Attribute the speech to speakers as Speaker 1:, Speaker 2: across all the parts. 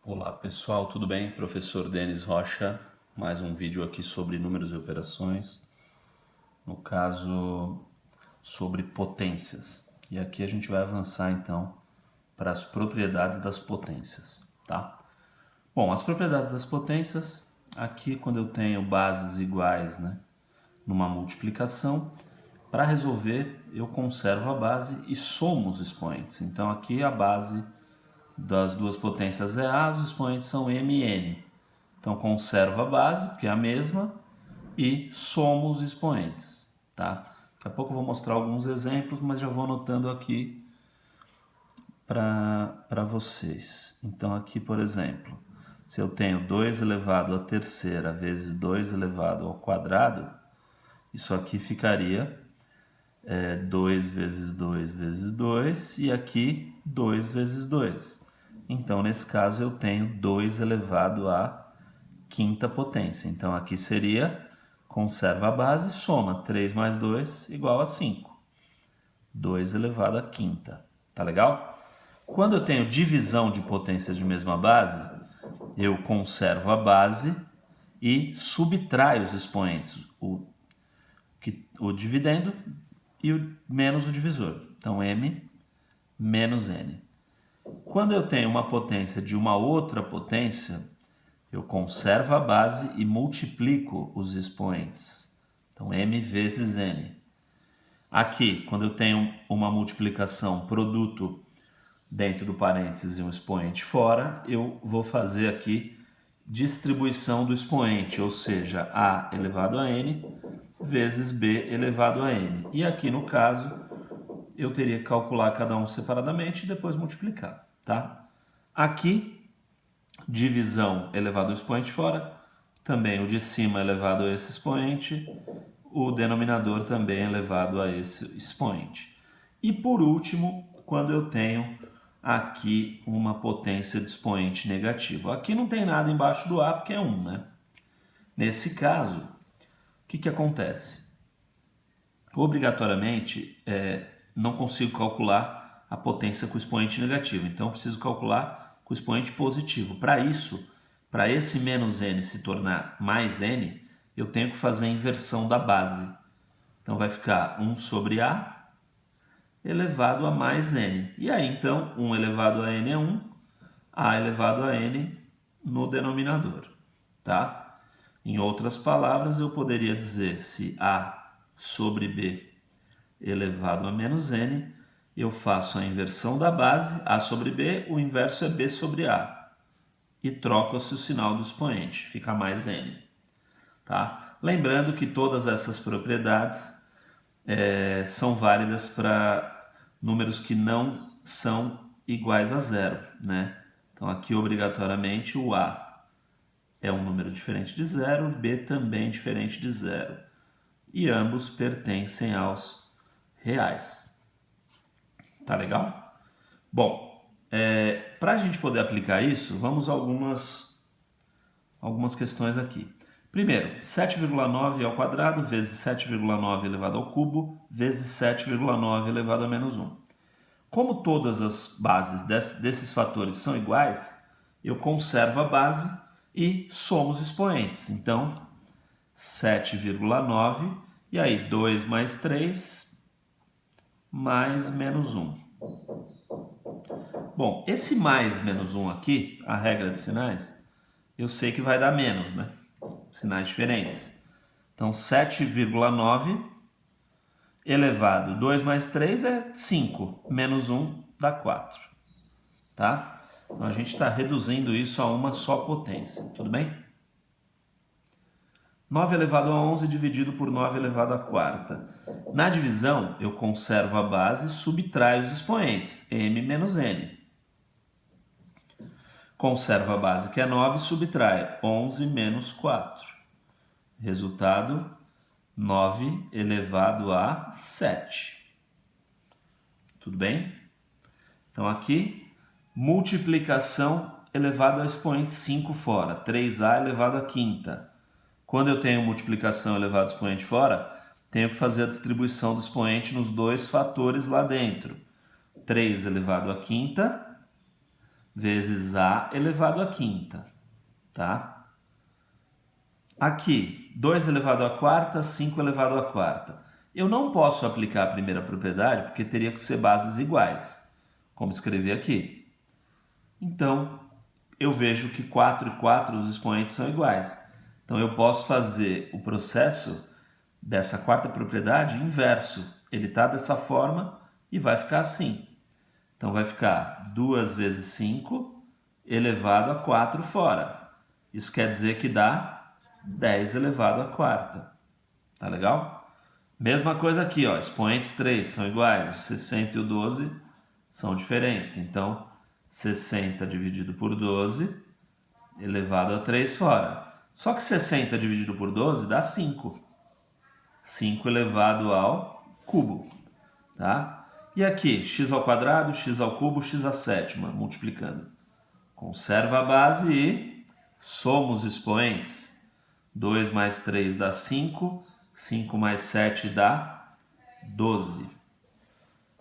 Speaker 1: Olá pessoal, tudo bem? Professor Denis Rocha, mais um vídeo aqui sobre números e operações, no caso sobre potências. E aqui a gente vai avançar então para as propriedades das potências, tá? Bom, as propriedades das potências, aqui quando eu tenho bases iguais, né, numa multiplicação, para resolver eu conservo a base e somo os expoentes. Então aqui a base das duas potências é A, os expoentes são M e N. Então conservo a base, que é a mesma, e somo os expoentes. Tá? Daqui a pouco eu vou mostrar alguns exemplos, mas já vou anotando aqui para vocês. Então aqui, por exemplo, se eu tenho 2 elevado à terceira vezes 2 elevado ao quadrado, isso aqui ficaria 2 vezes 2 vezes 2, e aqui 2 vezes 2. Então, nesse caso, eu tenho 2 elevado à quinta potência. Então, aqui seria, conserva a base, soma 3 mais 2 igual a 5. 2 elevado à quinta. Tá legal? Quando eu tenho divisão de potências de mesma base, eu conservo a base e subtraio os expoentes, o dividendo e menos o divisor. Então, M menos N. Quando eu tenho uma potência de uma outra potência, eu conservo a base e multiplico os expoentes. Então, M vezes N. Aqui, quando eu tenho uma multiplicação produto dentro do parênteses e um expoente fora, eu vou fazer aqui distribuição do expoente, ou seja, A elevado a N vezes B elevado a N. E aqui, no caso, eu teria que calcular cada um separadamente e depois multiplicar, tá? Aqui, divisão elevado ao expoente fora, também o de cima elevado a esse expoente, o denominador também elevado a esse expoente. E por último, quando eu tenho aqui uma potência de expoente negativo. Aqui não tem nada embaixo do A porque é 1, né? Nesse caso, o que acontece? Obrigatoriamente, não consigo calcular a potência com expoente negativo, então eu preciso calcular com expoente positivo. Para isso, para esse menos n se tornar mais n, eu tenho que fazer a inversão da base. Então vai ficar 1 sobre a elevado a mais n. E aí, então, 1 elevado a n é 1, a elevado a n no denominador. Tá? Em outras palavras, eu poderia dizer se a sobre b elevado a menos n, eu faço a inversão da base, a sobre b, o inverso é b sobre a. E troca-se o sinal do expoente, fica mais n. Tá? Lembrando que todas essas propriedades são válidas para números que não são iguais a zero, né? Então aqui obrigatoriamente o A é um número diferente de zero, B também diferente de zero. E ambos pertencem aos reais. Tá legal? Bom, para a gente poder aplicar isso, vamos a algumas questões aqui. Primeiro, 7,9 ao quadrado vezes 7,9 elevado ao cubo vezes 7,9 elevado a menos 1. Como todas as bases desses fatores são iguais, eu conservo a base e somo os expoentes. Então, 7,9, e aí 2 mais 3 mais menos 1. Bom, esse mais menos 1 aqui, a regra de sinais, eu sei que vai dar menos, né? Sinais diferentes. Então, 7,9 elevado 2 mais 3 é 5, menos 1 dá 4. Tá? Então, a gente está reduzindo isso a uma só potência, tudo bem? 9 elevado a 11 dividido por 9 elevado a quarta. Na divisão, eu conservo a base e subtraio os expoentes, m menos n. Conservo a base, que é 9, e subtrai 11 menos 4. Resultado, 9 elevado a 7. Tudo bem? Então, aqui, multiplicação elevado ao expoente 5 fora. 3a elevado a quinta. Quando eu tenho multiplicação elevado ao expoente fora, tenho que fazer a distribuição do expoente nos dois fatores lá dentro. 3 elevado a quinta vezes A elevado à quinta, tá? Aqui, 2 elevado à quarta, 5 elevado à quarta. Eu não posso aplicar a primeira propriedade porque teria que ser bases iguais, como escrever aqui. Então, eu vejo que 4 e 4 os expoentes são iguais. Então, eu posso fazer o processo dessa quarta propriedade inverso. Ele está dessa forma e vai ficar assim. Então, vai ficar 2 vezes 5 elevado a 4 fora. Isso quer dizer que dá 10 elevado à quarta. Tá legal? Mesma coisa aqui, ó. Expoentes 3 são iguais. O 60 e o 12 são diferentes. Então, 60 dividido por 12 elevado a 3 fora. Só que 60 dividido por 12 dá 5. 5 elevado ao cubo. Tá? E aqui, x ao quadrado, x ao cubo, x à sétima, multiplicando. Conserva a base e somos expoentes. 2 mais 3 dá 5, 5 mais 7 dá 12.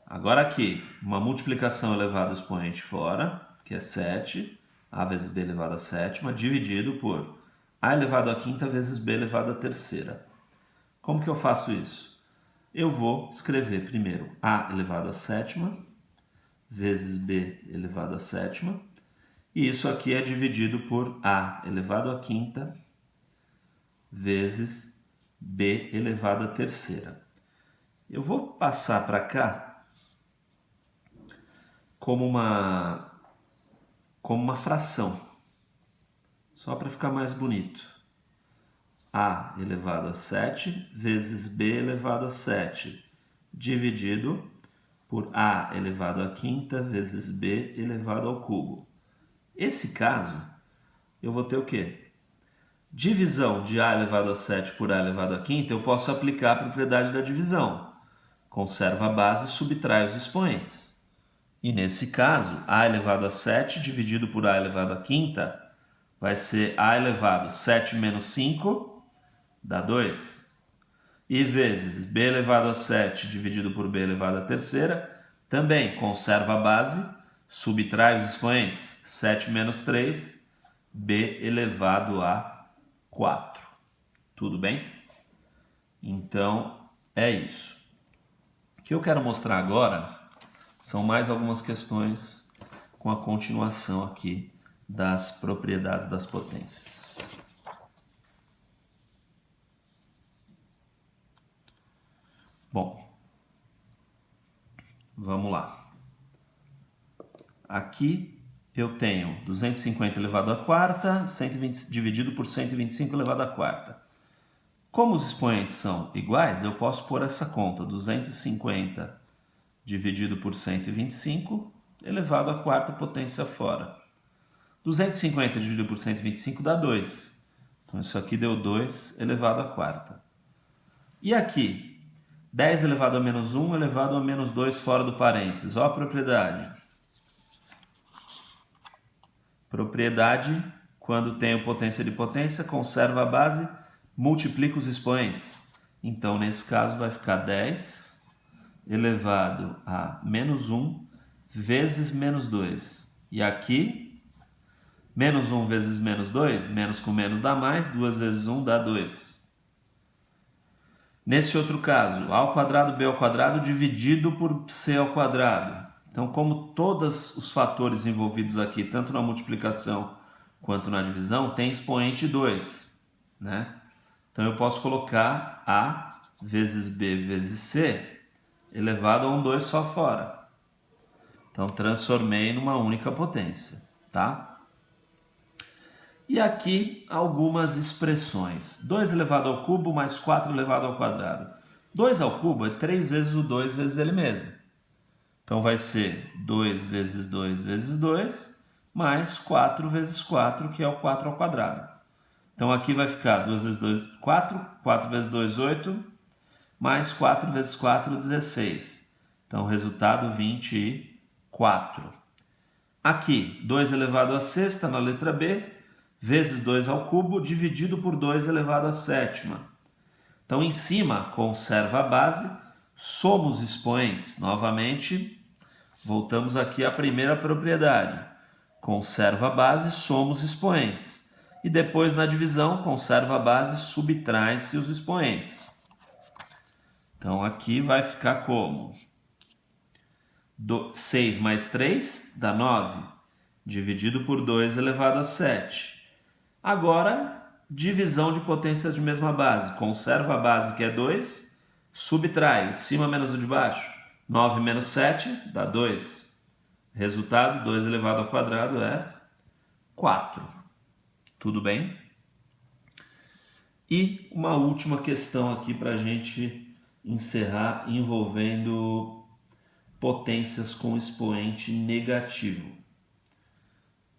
Speaker 1: Agora aqui, uma multiplicação elevada ao expoente fora, que é 7, a vezes b elevado à sétima, dividido por a elevado à quinta vezes b elevado à terceira. Como que eu faço isso? Eu vou escrever primeiro a elevado à sétima vezes b elevado à sétima, e isso aqui é dividido por a elevado à quinta vezes b elevado à terceira. Eu vou passar para cá como uma fração, só para ficar mais bonito. A elevado a 7 vezes b elevado a 7, dividido por a elevado à quinta vezes b elevado ao cubo. Esse caso, eu vou ter o quê? Divisão de a elevado a 7 por a elevado à quinta, eu posso aplicar a propriedade da divisão. Conserva a base e subtrai os expoentes. E nesse caso, a elevado a 7 dividido por a elevado à quinta vai ser a elevado a 7 menos 5, dá 2. E vezes b elevado a 7 dividido por b elevado à terceira, também conserva a base, subtrai os expoentes. 7 menos 3, b elevado a 4. Tudo bem? Então, é isso. O que eu quero mostrar agora são mais algumas questões com a continuação aqui das propriedades das potências. Bom, vamos lá. Aqui eu tenho 250 elevado à quarta, 120 dividido por 125 elevado à quarta. Como os expoentes são iguais, eu posso pôr essa conta, 250 dividido por 125 elevado à quarta potência fora. 250 dividido por 125 dá 2. Então isso aqui deu 2 elevado à quarta. E aqui? 10 elevado a menos 1 elevado a menos 2 fora do parênteses. Olha a propriedade. Propriedade, quando tenho potência de potência, conserva a base, multiplica os expoentes. Então, nesse caso, vai ficar 10 elevado a menos 1 vezes menos 2. E aqui, menos 1 vezes menos 2, menos com menos dá mais, 2 vezes 1 dá 2. Nesse outro caso, a ao quadrado, b ao quadrado dividido por c ao quadrado. Então, como todos os fatores envolvidos aqui, tanto na multiplicação quanto na divisão, tem expoente 2, né? Então, eu posso colocar a vezes b vezes c elevado a um 2 só fora. Então, transformei numa única potência, tá? E aqui algumas expressões. 2 elevado ao cubo mais 4 elevado ao quadrado. 2 ao cubo é 3 vezes o 2 vezes ele mesmo. Então vai ser 2 vezes 2 vezes 2 mais 4 vezes 4, que é o 4 ao quadrado. Então aqui vai ficar 2 vezes 2, 4. 4 vezes 2, 8. Mais 4 vezes 4, 16. Então resultado 24. Aqui, 2 elevado à sexta na letra B, vezes 2 ao cubo, dividido por 2 elevado à sétima. Então, em cima, conserva a base, somos expoentes. Novamente, voltamos aqui à primeira propriedade. conserva a base, soma os expoentes. E depois, na divisão, conserva a base, subtrai-se os expoentes. Então, aqui vai ficar como? 6 mais 3 dá 9, dividido por 2 elevado a 7. Agora, divisão de potências de mesma base. Conserva a base, que é 2, subtrai o de cima menos o de baixo. 9 menos 7 dá 2. Resultado, 2 elevado ao quadrado é 4. Tudo bem? E uma última questão aqui para a gente encerrar, envolvendo potências com expoente negativo.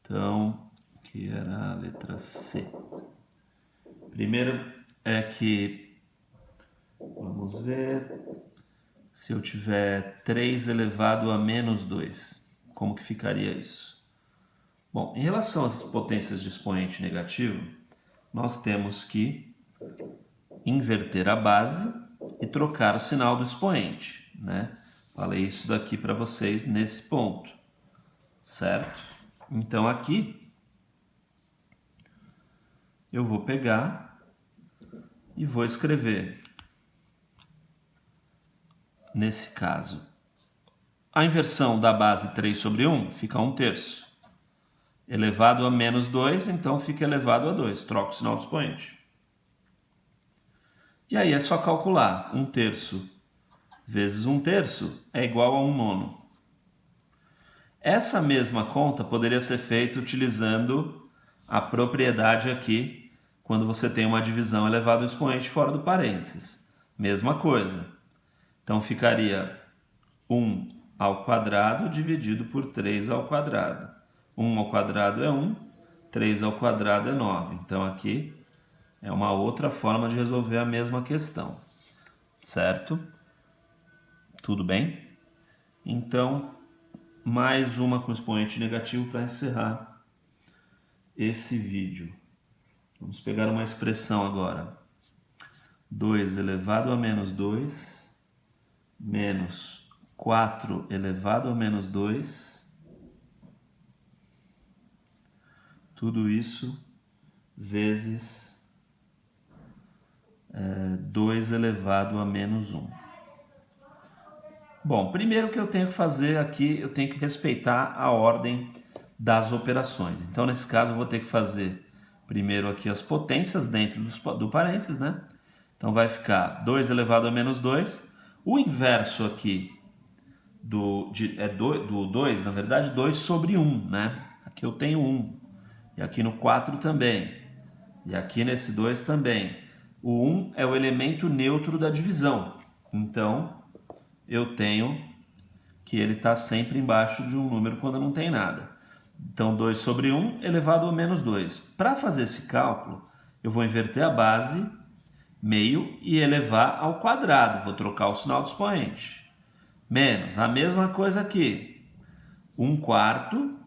Speaker 1: Então, que era a letra C. Primeiro é que, vamos ver, se eu tiver 3 elevado a menos 2, como que ficaria isso? Bom, em relação às potências de expoente negativo, nós temos que inverter a base e trocar o sinal do expoente, né? Falei isso daqui para vocês nesse ponto, certo? Então aqui eu vou pegar e vou escrever, nesse caso, a inversão da base 3 sobre 1 fica 1/3. Elevado a menos 2, então fica elevado a 2. Troco o sinal do expoente. E aí é só calcular. 1/3 vezes 1/3 é igual a 1/9. Essa mesma conta poderia ser feita utilizando a propriedade aqui, quando você tem uma divisão elevado ao expoente fora do parênteses. Mesma coisa. Então ficaria 1 ao quadrado dividido por 3 ao quadrado. 1 ao quadrado é 1, 3 ao quadrado é 9. Então aqui é uma outra forma de resolver a mesma questão. Certo? Tudo bem? Então, mais uma com expoente negativo para encerrar esse vídeo. Vamos pegar uma expressão agora. 2 elevado a menos 2 menos 4 elevado a menos 2. Tudo isso vezes 2 elevado a menos 1. Bom, primeiro que eu tenho que fazer aqui, eu tenho que respeitar a ordem das operações. Então, nesse caso, eu vou ter que fazer primeiro aqui as potências dentro do parênteses, né? Então, vai ficar 2 elevado a menos 2. O inverso aqui do 2, na verdade, 2 sobre 1, né? Aqui eu tenho 1. E aqui no 4 também. E aqui nesse 2 também. O 1 é o elemento neutro da divisão. Então, eu tenho que ele está sempre embaixo de um número quando não tem nada. Então, 2 sobre 1 elevado a menos 2. Para fazer esse cálculo, eu vou inverter a base, meio, e elevar ao quadrado. Vou trocar o sinal do expoente. Menos, a mesma coisa aqui. 1/4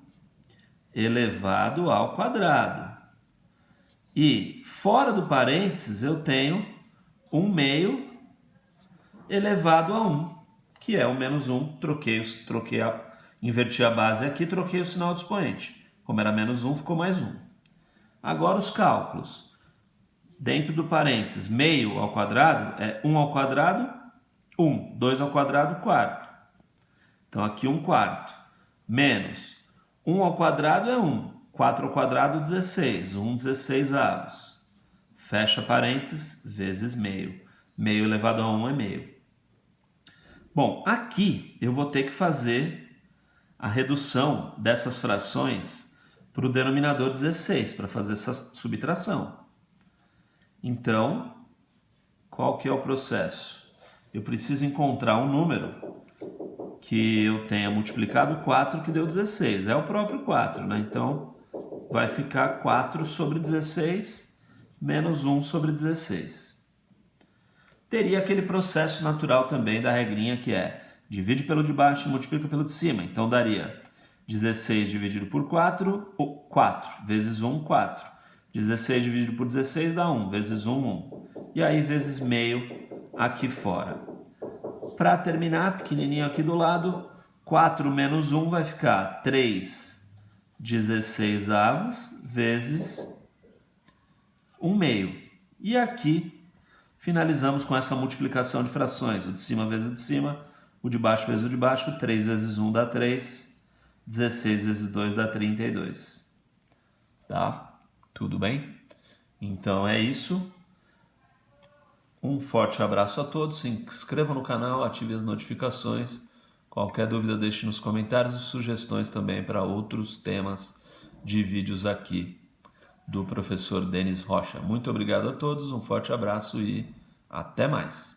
Speaker 1: elevado ao quadrado. E fora do parênteses eu tenho 1/2 elevado a 1, que é o menos 1. Inverti a base aqui, troquei o sinal do expoente. Como era menos 1, ficou mais 1. Agora os cálculos. Dentro do parênteses, meio ao quadrado é 1 ao quadrado, 1. 2 ao quadrado, 4. Então aqui 1/4. Menos 1 ao quadrado é 1. 4 ao quadrado, 16. 1/16. Fecha parênteses, vezes meio. Meio elevado a 1 é meio. Bom, aqui eu vou ter que fazer a redução dessas frações para o denominador 16, para fazer essa subtração. Então, qual que é o processo? Eu preciso encontrar um número que eu tenha multiplicado 4, que deu 16. É o próprio 4, né? Então, vai ficar 4 sobre 16 menos 1 sobre 16. Teria aquele processo natural também da regrinha que é divide pelo de baixo e multiplica pelo de cima. Então, daria 16 dividido por 4, 4. Vezes 1, 4. 16 dividido por 16 dá 1. Vezes 1, 1. E aí, vezes meio aqui fora. Para terminar, pequenininho aqui do lado, 4 menos 1 vai ficar 3 16 avos vezes 1 meio. E aqui finalizamos com essa multiplicação de frações. O de cima vezes o de cima, o de baixo vezes o de baixo. 3 vezes 1 dá 3. 16 vezes 2 dá 32. Tá? Tudo bem? Então é isso. Um forte abraço a todos. Se inscreva no canal, ative as notificações. Qualquer dúvida deixe nos comentários e sugestões também para outros temas de vídeos aqui do professor Denis Rocha. Muito obrigado a todos, um forte abraço e até mais!